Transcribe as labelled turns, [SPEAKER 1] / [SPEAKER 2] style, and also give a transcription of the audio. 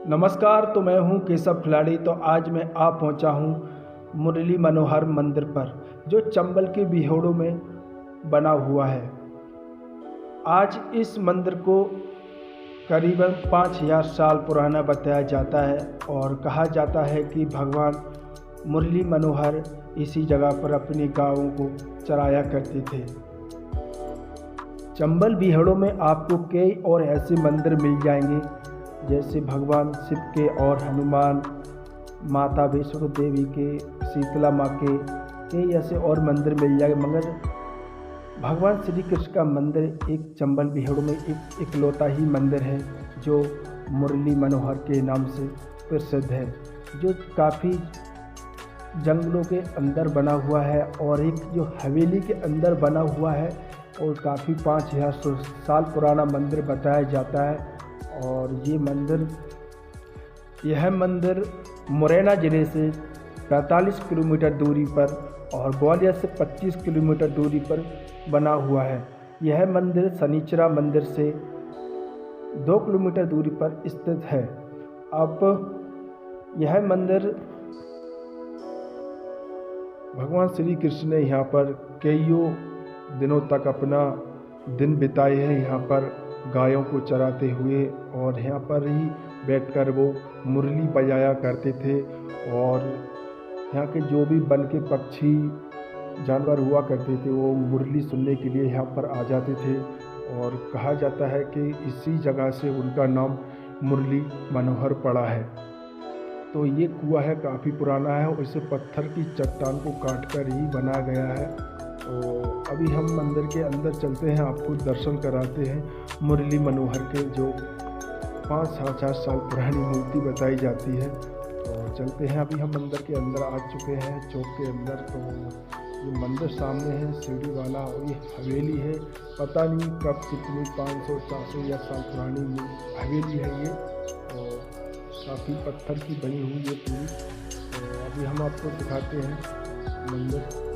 [SPEAKER 1] नमस्कार। तो मैं हूं केशव खिलाड़ी। तो आज मैं आ पहुंचा हूं मुरली मनोहर मंदिर पर, जो चंबल के बिहोड़ों में बना हुआ है। आज इस मंदिर को करीबन 5000 साल पुराना बताया जाता है और कहा जाता है कि भगवान मुरली मनोहर इसी जगह पर अपनी गायों को चराया करते थे। चंबल बिहोड़ों में आपको कई और ऐसे मंदिर मिल जाएंगे, जैसे भगवान शिव के और हनुमान, माता वैष्णो देवी के, शीतला माँ के, कई ऐसे और मंदिर मिल जाएंगे। मगर भगवान श्री कृष्ण का मंदिर एक चंबल बिहोड़ में एक इकलौता ही मंदिर है, जो मुरली मनोहर के नाम से प्रसिद्ध है, जो काफ़ी जंगलों के अंदर बना हुआ है और एक जो हवेली के अंदर बना हुआ है और काफ़ी 5000 साल पुराना मंदिर बताया जाता है। और यह मंदिर मुरैना ज़िले से 45 किलोमीटर दूरी पर और ग्वालियर से 25 किलोमीटर दूरी पर बना हुआ है। यह मंदिर शनिचरा मंदिर से 2 किलोमीटर दूरी पर स्थित है। अब यह मंदिर भगवान श्री कृष्ण ने यहाँ पर कईयों दिनों तक अपना दिन बिताए हैं, यहाँ पर गायों को चराते हुए, और यहाँ पर ही बैठकर वो मुरली बजाया करते थे। और यहाँ के जो भी वन के पक्षी जानवर हुआ करते थे, वो मुरली सुनने के लिए यहाँ पर आ जाते थे। और कहा जाता है कि इसी जगह से उनका नाम मुरली मनोहर पड़ा है। तो ये कुआं है, काफ़ी पुराना है और इसे पत्थर की चट्टान को काटकर ही बनाया गया है। तो अभी हम मंदिर के अंदर चलते हैं, आपको दर्शन कराते हैं मुरली मनोहर के, जो 5000 साल पुरानी मूर्ति बताई जाती है। तो चलते हैं, अभी हम मंदिर के अंदर आ चुके हैं, चौक के अंदर। तो ये मंदिर सामने है, सीढ़ी वाला, और ये हवेली है। पता नहीं कब कितनी 500 400 या साल पुरानी हवेली है ये, और काफ़ी पत्थर की बनी हुई है पूरी। तो अभी हम आपको दिखाते हैं मंदिर।